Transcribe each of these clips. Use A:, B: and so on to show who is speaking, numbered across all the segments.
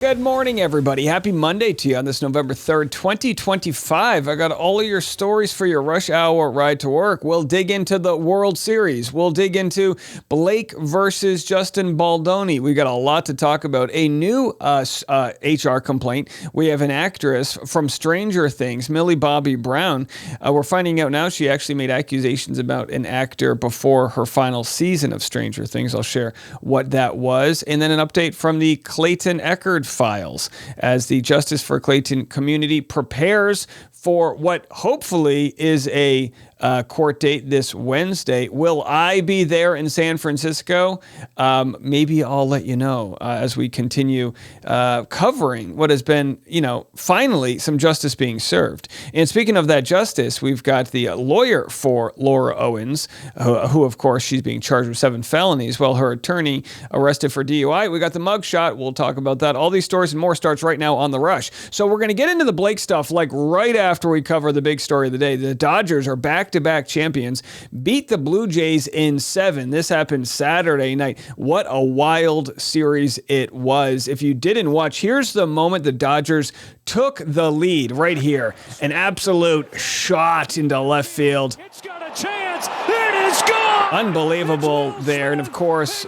A: Good morning, everybody. Happy Monday to you on this November 3rd, 2025. I got all of your stories for your rush hour ride to work. We'll dig into the World Series. We'll dig into Blake versus Justin Baldoni. We got a lot to talk about. A new HR complaint. We have an actress from Stranger Things, Millie Bobby Brown. We're finding out now she actually made accusations about an actor before her final season of Stranger Things. I'll share what that was. And then an update from the Clayton Echard files as the Justice for Clayton community prepares for what hopefully is a court date this Wednesday. Will I be there in San Francisco? Maybe I'll let you know as we continue covering what has been, finally some justice being served. And speaking of that justice, we've got the lawyer for Laura Owens, who of course, she's being charged with 7 felonies, while her attorney arrested for DUI. We got the mugshot. We'll talk about that. All these stories and more starts right now on The Rush. So we're going to get into the Blake stuff like right after we cover the big story of the day. The Dodgers are back-to-back champions, beat the Blue Jays in 7. This happened Saturday night. What a wild series it was. If you didn't watch, here's the moment the Dodgers took the lead right here. An absolute shot into left field.
B: It's got a chance. It is gone.
A: Unbelievable there. And of course,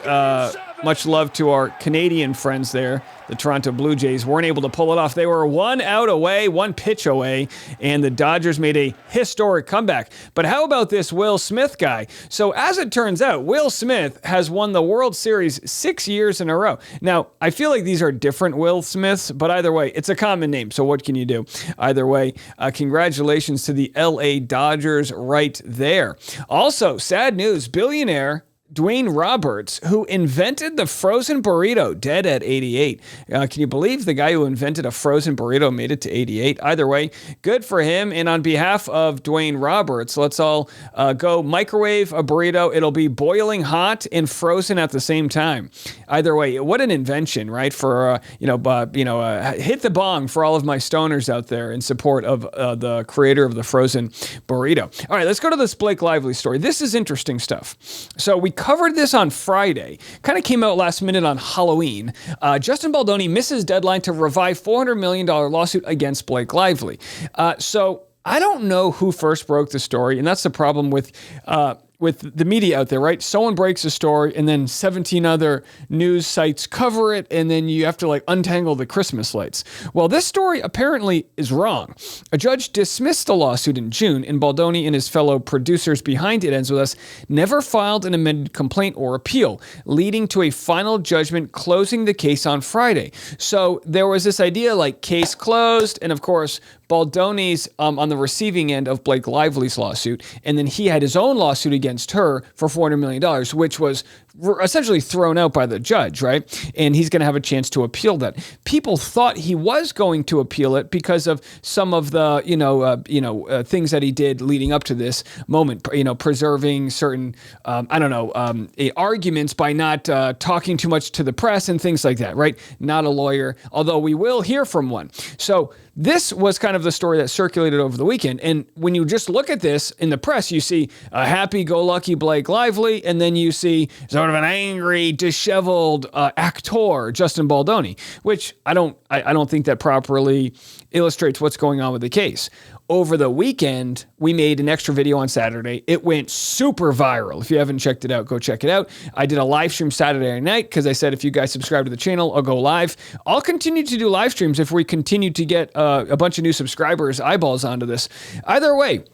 A: much love to our Canadian friends there. The Toronto Blue Jays weren't able to pull it off. They were 1 out away, 1 pitch away, and the Dodgers made a historic comeback. But how about this Will Smith guy? So as it turns out, Will Smith has won the World Series 6 years in a row. Now, I feel like these are different Will Smiths, but either way, it's a common name, so what can you do? Either way, congratulations to the LA Dodgers right there. Also, sad news, billionaire Dwayne Roberts, who invented the frozen burrito, dead at 88. Can you believe the guy who invented a frozen burrito made it to 88? Either way, good for him. And on behalf of Dwayne Roberts, let's all go microwave a burrito. It'll be boiling hot and frozen at the same time. Either way, what an invention, right? For, hit the bong for all of my stoners out there in support of the creator of the frozen burrito. All right, let's go to this Blake Lively story. This is interesting stuff. So we covered this on Friday, kind of came out last minute on Halloween. Justin Baldoni misses deadline to revive $400 million lawsuit against Blake Lively. So I don't know who first broke the story, and that's the problem with the media out there, right? Someone breaks a story and then 17 other news sites cover it, and then you have to untangle the Christmas lights. Well, this story apparently is wrong. A judge dismissed the lawsuit in June, and Baldoni and his fellow producers behind It Ends With Us never filed an amended complaint or appeal, leading to a final judgment closing the case on Friday. So there was this idea case closed, and of course, Baldoni's on the receiving end of Blake Lively's lawsuit, and then he had his own lawsuit against her for $400 million, which was essentially thrown out by the judge, right? And he's going to have a chance to appeal that. People thought he was going to appeal it because of some of the, things that he did leading up to this moment, preserving certain, arguments by not talking too much to the press and things like that, right? Not a lawyer, although we will hear from one. So this was kind of the story that circulated over the weekend. And when you just look at this in the press, you see a happy-go-lucky Blake Lively, and then you see sort of an angry, disheveled actor, Justin Baldoni, which I don't think that properly illustrates what's going on with the case. Over the weekend, we made an extra video on Saturday. It went super viral. If you haven't checked it out, go check it out. I did a live stream Saturday night because I said if you guys subscribe to the channel, I'll go live. I'll continue to do live streams if we continue to get a bunch of new subscribers, eyeballs onto this. Either way,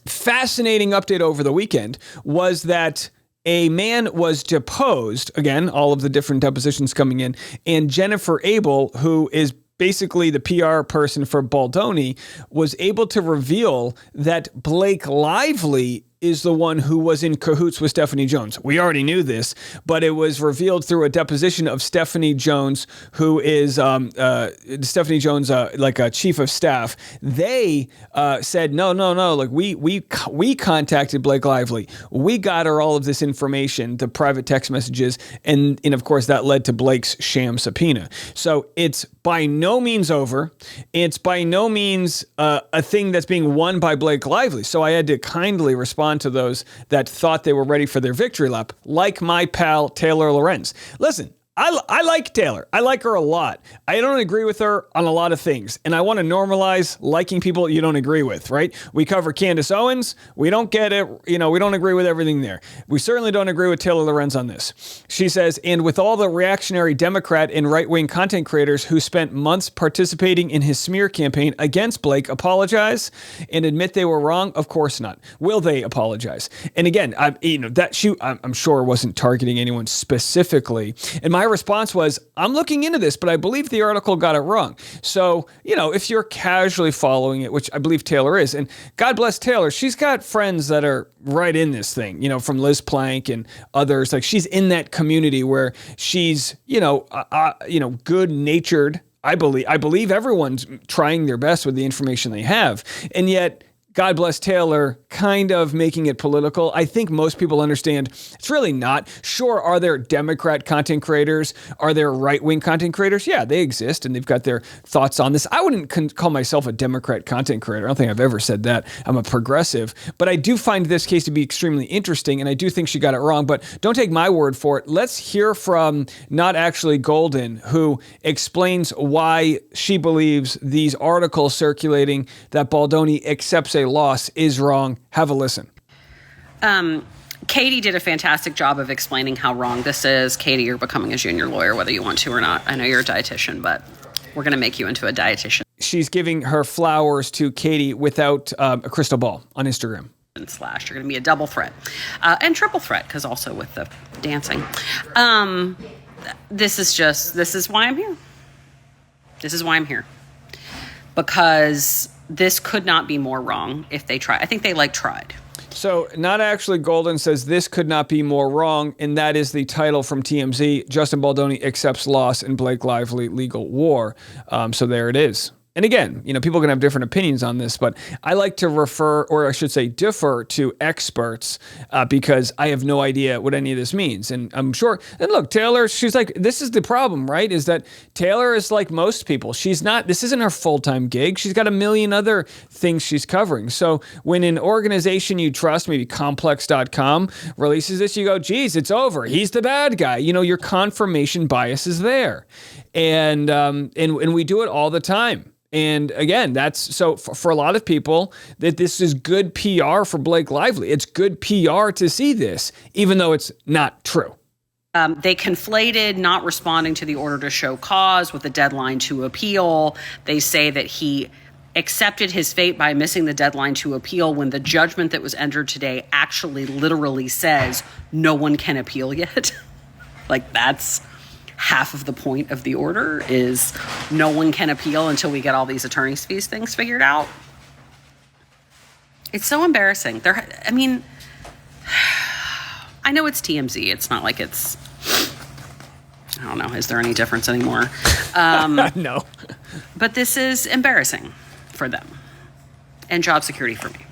A: fascinating update over the weekend was that a man was deposed, again, all of the different depositions coming in, and Jennifer Abel, who is basically the PR person for Baldoni, was able to reveal that Blake Lively is the one who was in cahoots with Stephanie Jones. We already knew this, but it was revealed through a deposition of Stephanie Jones, who is Stephanie Jones, like a chief of staff. They said, no, like we contacted Blake Lively. We got her all of this information, the private text messages, and of course that led to Blake's sham subpoena. So it's by no means over. It's by no means a thing that's being won by Blake Lively. So I had to kindly respond to those that thought they were ready for their victory lap, like my pal Taylor Lorenz. Listen, I like Taylor. I like her a lot. I don't agree with her on a lot of things. And I want to normalize liking people you don't agree with, right? We cover Candace Owens. We don't get it. We don't agree with everything there. We certainly don't agree with Taylor Lorenz on this. She says, and with all the reactionary Democrat and right-wing content creators who spent months participating in his smear campaign against Blake apologize and admit they were wrong? Of course not. Will they apologize? And again, I'm sure wasn't targeting anyone specifically. And my response was, I'm looking into this, but I believe the article got it wrong. So, if you're casually following it, which I believe Taylor is, and God bless Taylor, she's got friends that are right in this thing, from Liz Plank and others. Like, she's in that community where she's, good-natured. I believe everyone's trying their best with the information they have. And yet, God bless Taylor, kind of making it political. I think most people understand it's really not. Sure, are there Democrat content creators? Are there right-wing content creators? Yeah, they exist, and they've got their thoughts on this. I wouldn't call myself a Democrat content creator. I don't think I've ever said that. I'm a progressive. But I do find this case to be extremely interesting, and I do think she got it wrong. But don't take my word for it. Let's hear from Not Actually Golden, who explains why she believes these articles circulating that Baldoni accepts a loss is wrong. Have a listen.
C: Katie did a fantastic job of explaining how wrong this is. Katie, you're becoming a junior lawyer, whether you want to or not. I know you're a dietitian, but we're going to make you into a dietitian.
A: She's giving her flowers to Katie without a crystal ball on Instagram.
C: You're going to be a double threat and triple threat, because also with the dancing. This is why I'm here. This is why I'm here. Because this could not be more wrong if they tried. I think they tried.
A: So Not Actually Golden says this could not be more wrong, and that is the title from TMZ. Justin Baldoni accepts loss in Blake Lively legal war. So there it is. And again, people can have different opinions on this, but I like to refer, or I should say defer to experts because I have no idea what any of this means. And I'm sure, and look, Taylor, she's like, this is the problem, right? Is that Taylor is like most people. This isn't her full-time gig. She's got a million other things she's covering. So when an organization you trust, maybe complex.com, releases this, you go, geez, it's over. He's the bad guy. Your confirmation bias is there. And we do it all the time. And again, that's so for a lot of people that this is good PR for Blake Lively. It's good PR to see this, even though it's not true.
C: They conflated not responding to the order to show cause with the deadline to appeal. They say that he accepted his fate by missing the deadline to appeal when the judgment that was entered today actually literally says no one can appeal yet. That's half of the point of the order, is no one can appeal until we get all these attorney's fees things figured out. It's so embarrassing. I know it's TMZ. It's not like it's, I don't know, is there any difference anymore?
A: No.
C: But this is embarrassing for them and job security for me.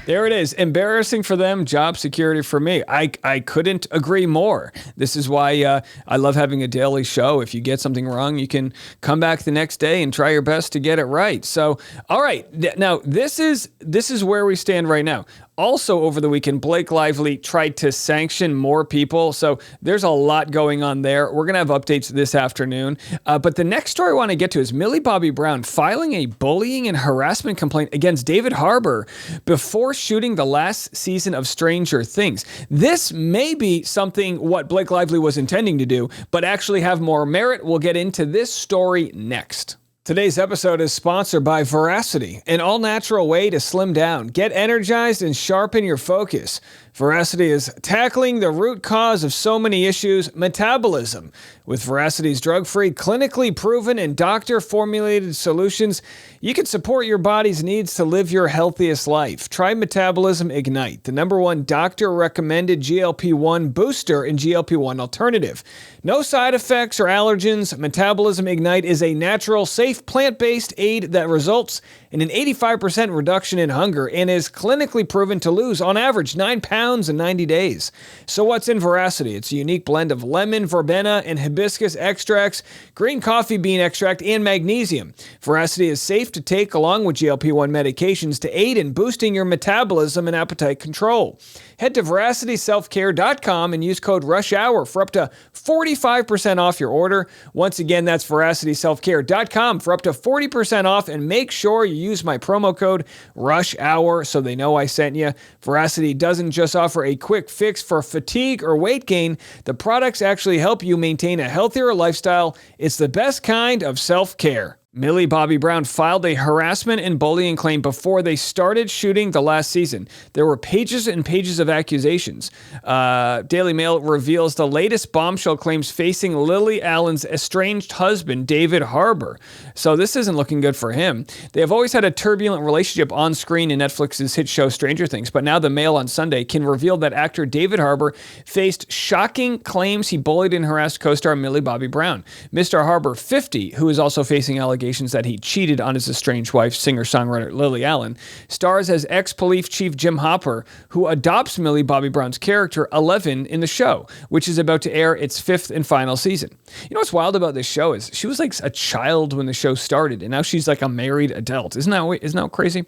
A: There it is. Embarrassing for them, job security for me. I couldn't agree more. This is why I love having a daily show. If you get something wrong, you can come back the next day and try your best to get it right. So, all right. Now, this is where we stand right now. Also, over the weekend, Blake Lively tried to sanction more people. So there's a lot going on there. We're going to have updates this afternoon. But the next story I want to get to is Millie Bobby Brown filing a bullying and harassment complaint against David Harbour before shooting the last season of Stranger Things. This may be something what Blake Lively was intending to do, but actually have more merit. We'll get into this story next. Today's episode is sponsored by Veracity, an all-natural way to slim down, get energized, and sharpen your focus. Veracity is tackling the root cause of so many issues, metabolism. With Veracity's drug-free, clinically proven, and doctor-formulated solutions, you can support your body's needs to live your healthiest life. Try Metabolism Ignite, the #1 doctor-recommended GLP-1 booster and GLP-1 alternative. No side effects or allergens. Metabolism Ignite is a natural, safe, plant-based aid that results in an 85% reduction in hunger and is clinically proven to lose, on average, 9 pounds pounds in 90 days. So what's in Veracity? It's a unique blend of lemon, verbena, and hibiscus extracts, green coffee bean extract, and magnesium. Veracity is safe to take along with GLP-1 medications to aid in boosting your metabolism and appetite control. Head to veracityselfcare.com and use code RUSHHOUR for up to 45% off your order. Once again, that's veracityselfcare.com for up to 40% off, and make sure you use my promo code RUSHHOUR so they know I sent you. Veracity doesn't just offer a quick fix for fatigue or weight gain. The products actually help you maintain a healthier lifestyle. It's the best kind of self-care. Millie Bobby Brown filed a harassment and bullying claim before they started shooting the last season. There were pages and pages of accusations. Daily Mail reveals the latest bombshell claims facing Lily Allen's estranged husband, David Harbour. So this isn't looking good for him. They have always had a turbulent relationship on screen in Netflix's hit show Stranger Things, but now the Mail on Sunday can reveal that actor David Harbour faced shocking claims he bullied and harassed co-star Millie Bobby Brown. Mr. Harbour, 50, who is also facing allegations that he cheated on his estranged wife, singer-songwriter Lily Allen, stars as ex-police chief Jim Hopper, who adopts Millie Bobby Brown's character, 11, in the show, which is about to air its 5th and final season. You know what's wild about this show is she was like a child when the show started, and now she's like a married adult. Isn't that crazy?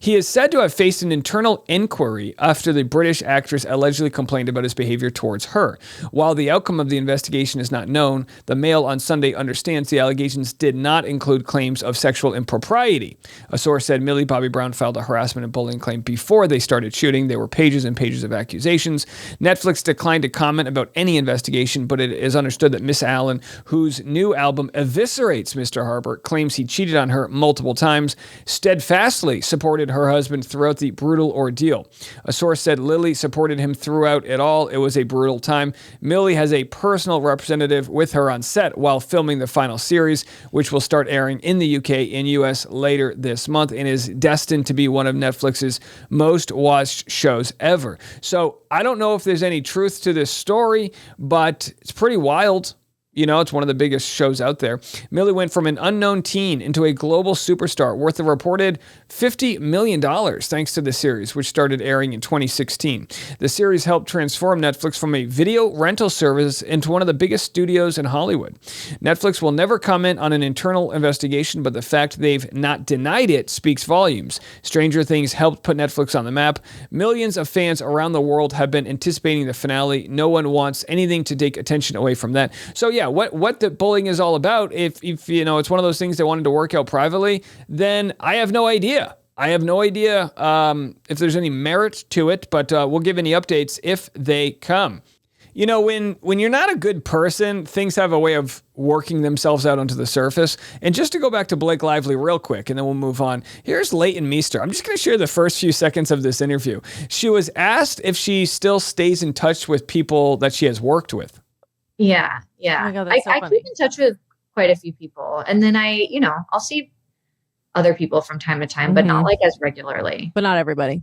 A: He is said to have faced an internal inquiry after the British actress allegedly complained about his behavior towards her. While the outcome of the investigation is not known, the Mail on Sunday understands the allegations did not include claims of sexual impropriety. A source said Millie Bobby Brown filed a harassment and bullying claim before they started shooting. There were pages and pages of accusations. Netflix declined to comment about any investigation, but it is understood that Miss Allen, whose new album eviscerates Mr. Harbour, claims he cheated on her multiple times, steadfastly supported her husband throughout the brutal ordeal. A source said Lily supported him throughout it all. It was a brutal time. Millie has a personal representative with her on set while filming the final series, which will start airing in the UK and US later this month and is destined to be one of Netflix's most watched shows ever. So I don't know if there's any truth to this story, but it's pretty wild. You know, it's one of the biggest shows out there. Millie went from an unknown teen into a global superstar worth a reported $50 million thanks to the series, which started airing in 2016. The series helped transform Netflix from a video rental service into one of the biggest studios in Hollywood. Netflix will never comment on an internal investigation, but the fact they've not denied it speaks volumes. Stranger Things helped put Netflix on the map. Millions of fans around the world have been anticipating the finale. No one wants anything to take attention away from that. So yeah, what the bullying is all about, if you know it's one of those things that wanted to work out privately, then I have no idea. If there's any merit to it, but we'll give any updates if they come. You know, when you're not a good person, things have a way of working themselves out onto the surface. And just to go back to Blake Lively real quick, and then we'll move on. Here's Leighton Meester. I'm just going to share the first few seconds of this interview. She was asked if she still stays in touch with people that she has worked with.
D: Yeah.
E: Oh my God, that's so
D: I
E: funny.
D: keep in touch with quite a few people. And then I'll see other people from time to time, but not like as regularly.
E: But not everybody.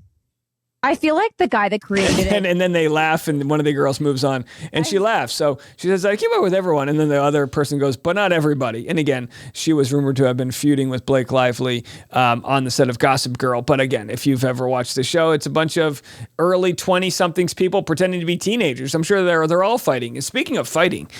E: I feel like the guy that created it.
A: And then they laugh, and one of the girls moves on, and she laughs. So she says, I keep up with everyone. And then the other person goes, but not everybody. And again, she was rumored to have been feuding with Blake Lively on the set of Gossip Girl. But again, if you've ever watched the show, it's a bunch of early 20-somethings people pretending to be teenagers. I'm sure they're all fighting. And speaking of fighting,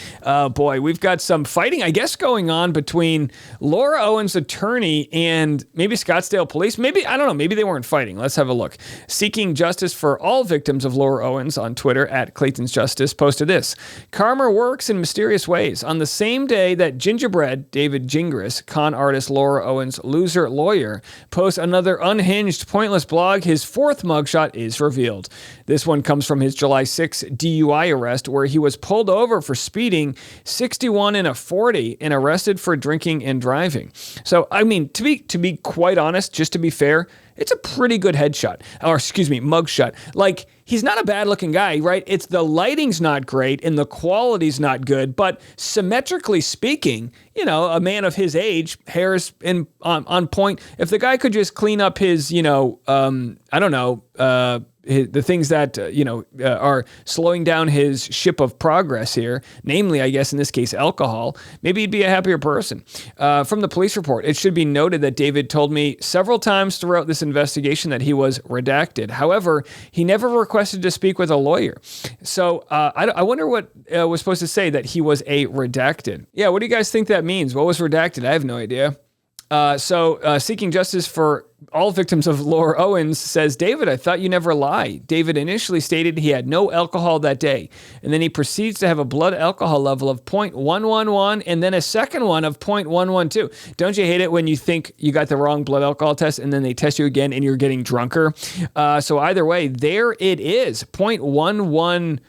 A: boy, we've got some fighting, I guess, going on between Laura Owen's attorney and maybe Scottsdale police. Maybe, I don't know, maybe they weren't fighting. Let's have a look. Seeking justice for all victims of Laura Owens on Twitter at Clayton's Justice posted this. Karma works in mysterious ways. On the same day that Gingerbread, David Gingras, con artist Laura Owens' loser lawyer, posts another unhinged, pointless blog, his fourth mugshot is revealed. This one comes from his July 6 DUI arrest, where he was pulled over for speeding 61 in a 40 and arrested for drinking and driving. So, I mean, to be quite honest, just to be fair, it's a pretty good mugshot. Like, he's not a bad looking guy, right? It's the lighting's not great and the quality's not good, but symmetrically speaking, you know, a man of his age, hair's on point. If the guy could just clean up his, the things that, are slowing down his ship of progress here, namely, I guess in this case, alcohol, maybe he'd be a happier person. From the police report, it should be noted that David told me several times throughout this investigation that he was redacted. However, he never requested to speak with a lawyer. So I wonder what was supposed to say that he was a redacted. Yeah, what do you guys think that means? What was redacted? I have no idea. Seeking justice for all victims of Laura Owens says, David, I thought you never lie. David initially stated he had no alcohol that day, and then he proceeds to have a blood alcohol level of 0.111 and then a second one of 0.112. Don't you hate it when you think you got the wrong blood alcohol test and then they test you again and you're getting drunker? So either way, there it is, 0.112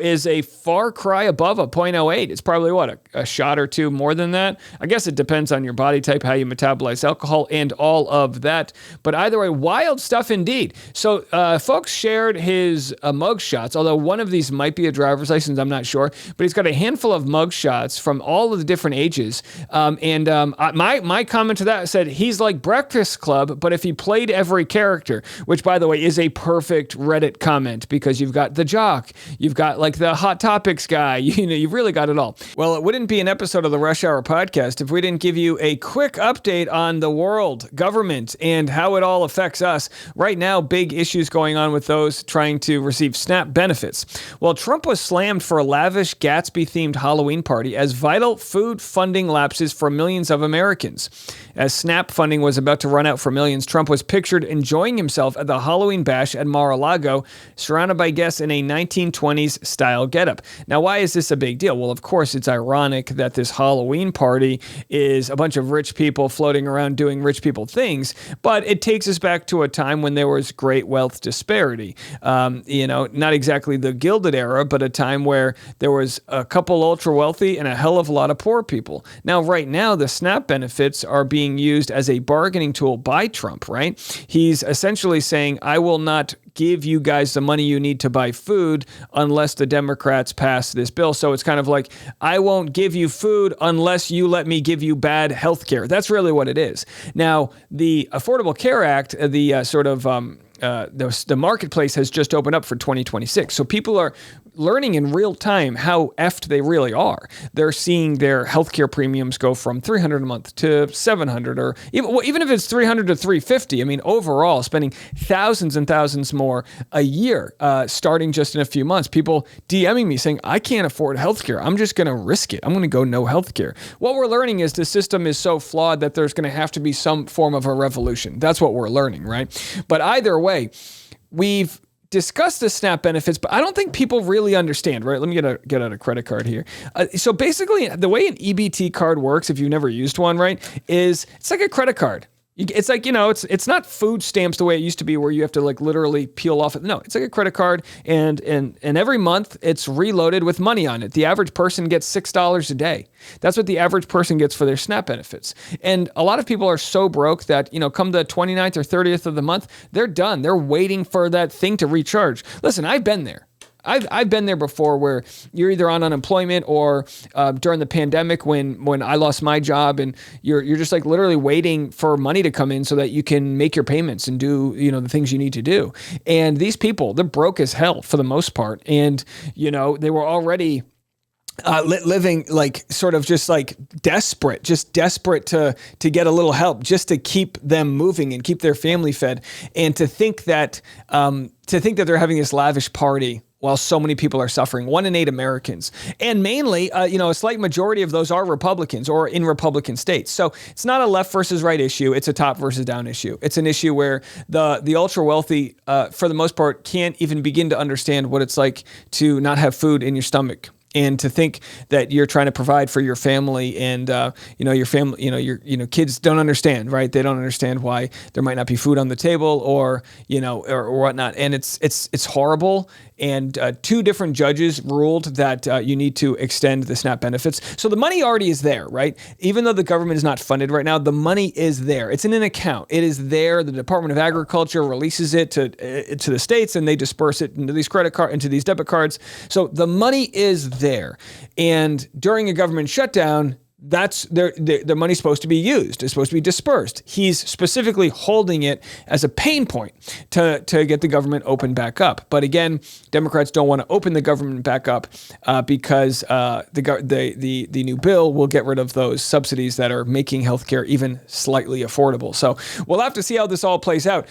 A: is a far cry above a 0.08. It's probably a shot or two more than that. I guess it depends on your body type, how you metabolize alcohol, and all of that. But either way, wild stuff indeed. So folks shared his mug shots, although one of these might be a driver's license, I'm not sure. But he's got a handful of mug shots from all of the different ages. My comment to that said, he's like Breakfast Club, but if he played every character, which by the way is a perfect Reddit comment, because you've got the jock, you've got like the Hot Topics guy, you've really got it all. Well, it wouldn't be an episode of the Rush Hour podcast if we didn't give you a quick update on the world, government, and how it all affects us. Right now, big issues going on with those trying to receive SNAP benefits. Well, Trump was slammed for a lavish Gatsby-themed Halloween party as vital food funding lapses for millions of Americans. As SNAP funding was about to run out for millions, Trump was pictured enjoying himself at the Halloween bash at Mar-a-Lago, surrounded by guests in a 1920s style getup. Now, why is this a big deal? Well, of course, it's ironic that this Halloween party is a bunch of rich people floating around doing rich people things, but it takes us back to a time when there was great wealth disparity. Not exactly the Gilded Era, but a time where there was a couple ultra wealthy and a hell of a lot of poor people. Now, right now, the SNAP benefits are being used as a bargaining tool by Trump, right? He's essentially saying, I will not give you guys the money you need to buy food unless the Democrats pass this bill. So it's kind of like, I won't give you food unless you let me give you bad health care. That's really what it is. Now, the Affordable Care Act, the marketplace has just opened up for 2026. So people are learning in real time how effed they really are. They're seeing their healthcare premiums go from $300 a month to $700, or even if it's $300 to $350. I mean, overall, spending thousands and thousands more a year, starting just in a few months. People DMing me saying, I can't afford healthcare. I'm just going to risk it. I'm going to go no healthcare. What we're learning is the system is so flawed that there's going to have to be some form of a revolution. That's what we're learning, right? But either way, we've discuss the SNAP benefits, but I don't think people really understand, right? Let me get out a credit card here. So basically, the way an EBT card works, if you've never used one, right, is it's like a credit card. It's like, it's not food stamps the way it used to be where you have to like literally peel off it. No, it's like a credit card, and every month it's reloaded with money on it. The average person gets $6 a day. That's what the average person gets for their SNAP benefits. And a lot of people are so broke that, come the 29th or 30th of the month, they're done. They're waiting for that thing to recharge. Listen, I've been there. I've been there before, where you're either on unemployment or during the pandemic when I lost my job, and you're just like literally waiting for money to come in so that you can make your payments and do the things you need to do. And these people, they're broke as hell for the most part, and they were already living like sort of just like desperate to get a little help, just to keep them moving and keep their family fed, and to think that they're having this lavish party while so many people are suffering. 1 in 8 Americans. And mainly, a slight majority of those are Republicans or in Republican states. So it's not a left versus right issue. It's a top versus down issue. It's an issue where the ultra wealthy, for the most part, can't even begin to understand what it's like to not have food in your stomach, and to think that you're trying to provide for your family, and your family, your kids don't understand, right? They don't understand why there might not be food on the table, or whatnot. And it's horrible. And 2 different judges ruled that you need to extend the SNAP benefits. So the money already is there, right? Even though the government is not funded right now, the money is there. It's in an account. It is there. The Department of Agriculture releases it to the states, and they disperse it into these into these debit cards. So the money is there. And during a government shutdown, that's the money's supposed to be used. It's supposed to be dispersed. He's specifically holding it as a pain point to get the government opened back up. But again, Democrats don't want to open the government back up because the new bill will get rid of those subsidies that are making healthcare even slightly affordable. So we'll have to see how this all plays out.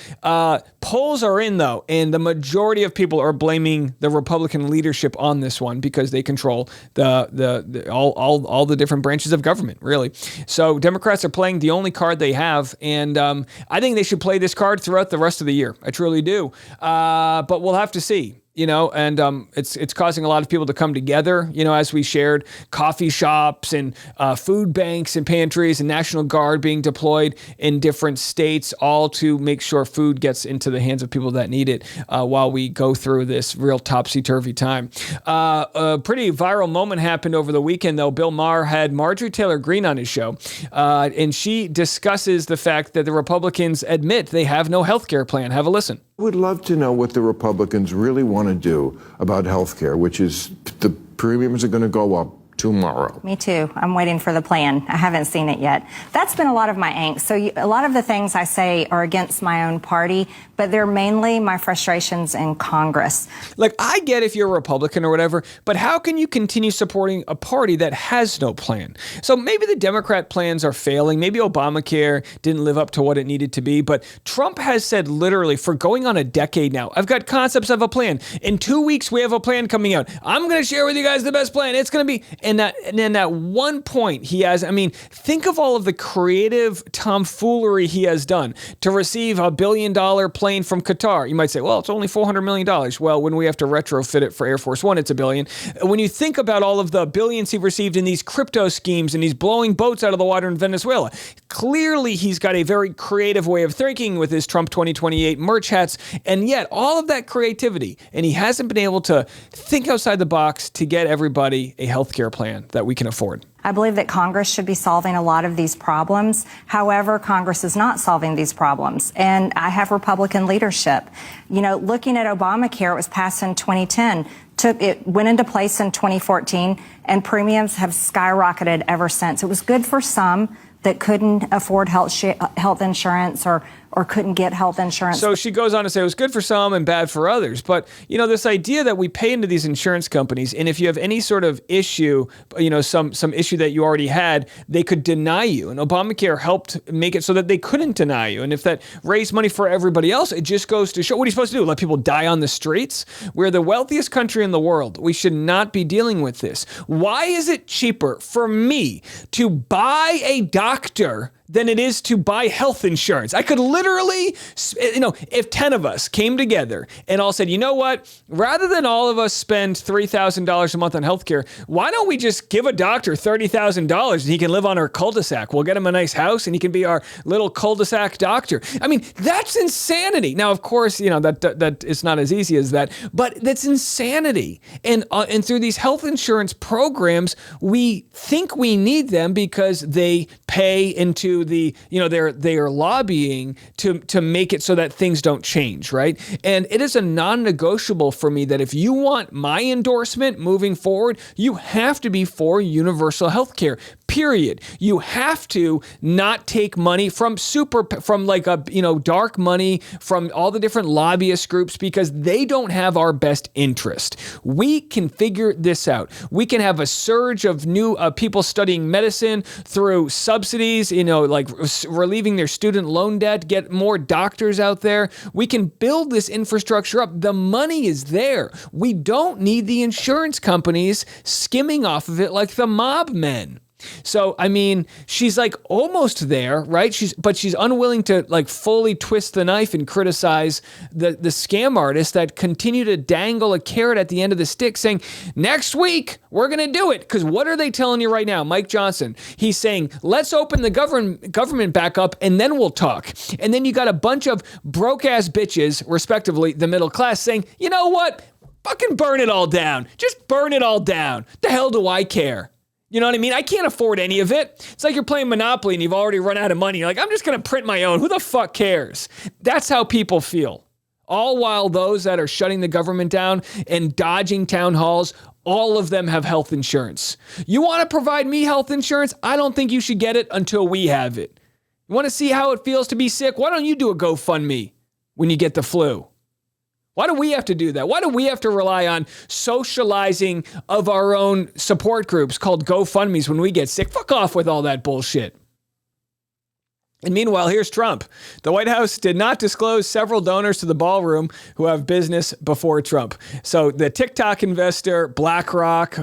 A: Polls are in though, and the majority of people are blaming the Republican leadership on this one because they control all the different branches of government, really. So Democrats are playing the only card they have, and I think they should play this card throughout the rest of the year. I truly do. But we'll have to see. And it's causing a lot of people to come together, as we shared, coffee shops and food banks and pantries and National Guard being deployed in different states, all to make sure food gets into the hands of people that need it while we go through this real topsy-turvy time. A pretty viral moment happened over the weekend, though. Bill Maher had Marjorie Taylor Greene on his show, and she discusses the fact that the Republicans admit they have no health care plan. Have a listen.
F: I would love to know what the Republicans really want to do about health care, which is the premiums are going to go up tomorrow.
G: Me too. I'm waiting for the plan. I haven't seen it yet. That's been a lot of my angst. So a lot of the things I say are against my own party, but they're mainly my frustrations in Congress.
A: Like, I get if you're a Republican or whatever, but how can you continue supporting a party that has no plan? So maybe the Democrat plans are failing. Maybe Obamacare didn't live up to what it needed to be. But Trump has said literally for going on a decade now, I've got concepts of a plan. In 2 weeks, we have a plan coming out. I'm going to share with you guys the best plan. It's going to be... And then at one point he has, think of all of the creative tomfoolery he has done to receive $1 billion plane from Qatar. You might say, well, it's only $400 million. Well, when we have to retrofit it for Air Force One, it's $1 billion. When you think about all of the billions he received in these crypto schemes and he's blowing boats out of the water in Venezuela, clearly he's got a very creative way of thinking with his Trump 2028 merch hats. And yet all of that creativity, and he hasn't been able to think outside the box to get everybody a healthcare plan that we can afford.
G: I believe that Congress should be solving a lot of these problems. However, Congress is not solving these problems. And I have Republican leadership. Looking at Obamacare, it was passed in 2010. It went into place in 2014, and premiums have skyrocketed ever since. It was good for some that couldn't afford health insurance or couldn't get health insurance.
A: So she goes on to say it was good for some and bad for others. But, this idea that we pay into these insurance companies, and if you have any sort of issue, some issue that you already had, they could deny you. And Obamacare helped make it so that they couldn't deny you. And if that raised money for everybody else, it just goes to show, what are you supposed to do? Let people die on the streets? We're the wealthiest country in the world. We should not be dealing with this. Why is it cheaper for me to buy a doctor than it is to buy health insurance? I could literally, if 10 of us came together and all said, you know what, rather than all of us spend $3,000 a month on healthcare, why don't we just give a doctor $30,000 and he can live on our cul-de-sac? We'll get him a nice house and he can be our little cul-de-sac doctor. That's insanity. Now, of course, that it's not as easy as that, but that's insanity. And through these health insurance programs, we think we need them because they pay into they are lobbying to make it so that things don't change, right? And it is a non-negotiable for me that if you want my endorsement moving forward, you have to be for universal health care. Period. You have to not take money from dark money from all the different lobbyist groups because they don't have our best interest. We can figure this out. We can have a surge of new people studying medicine through subsidies, relieving their student loan debt, get more doctors out there. We can build this infrastructure up. The money is there. We don't need the insurance companies skimming off of it like the mob men. So, she's almost there, right? She's unwilling to fully twist the knife and criticize the scam artists that continue to dangle a carrot at the end of the stick saying, next week, we're going to do it. Because what are they telling you right now? Mike Johnson, he's saying, let's open the government back up and then we'll talk. And then you got a bunch of broke ass bitches, respectively, the middle class saying, you know what? Fucking burn it all down. Just burn it all down. The hell do I care? You know what I mean? I can't afford any of it. It's like you're playing Monopoly and you've already run out of money. You're like, I'm just going to print my own. Who the fuck cares? That's how people feel. All while those that are shutting the government down and dodging town halls All of them have health insurance. You want to provide me health insurance? I don't think you should get it until we have it. You want to see how it feels to be sick? Why don't you do a GoFundMe when you get the flu? Why do we have to do that? Why do we have to rely on socializing of our own support groups called GoFundMes when we get sick? Fuck off with all that bullshit. And meanwhile, here's Trump. The White House did not disclose several donors to the ballroom who have business before Trump. So the TikTok investor BlackRock,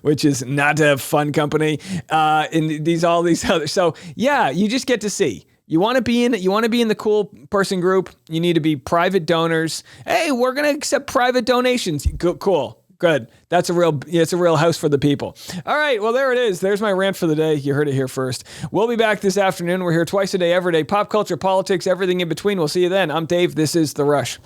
A: which is not a fun company, and all these others. So yeah, you just get to see. You want to be in the cool person group. You need to be private donors. Hey, we're gonna accept private donations. Cool. Good. It's a real house for the people. All right. Well, there it is. There's my rant for the day. You heard it here first. We'll be back this afternoon. We're here twice a day, every day. Pop culture, politics, everything in between. We'll see you then. I'm Dave. This is The Rush.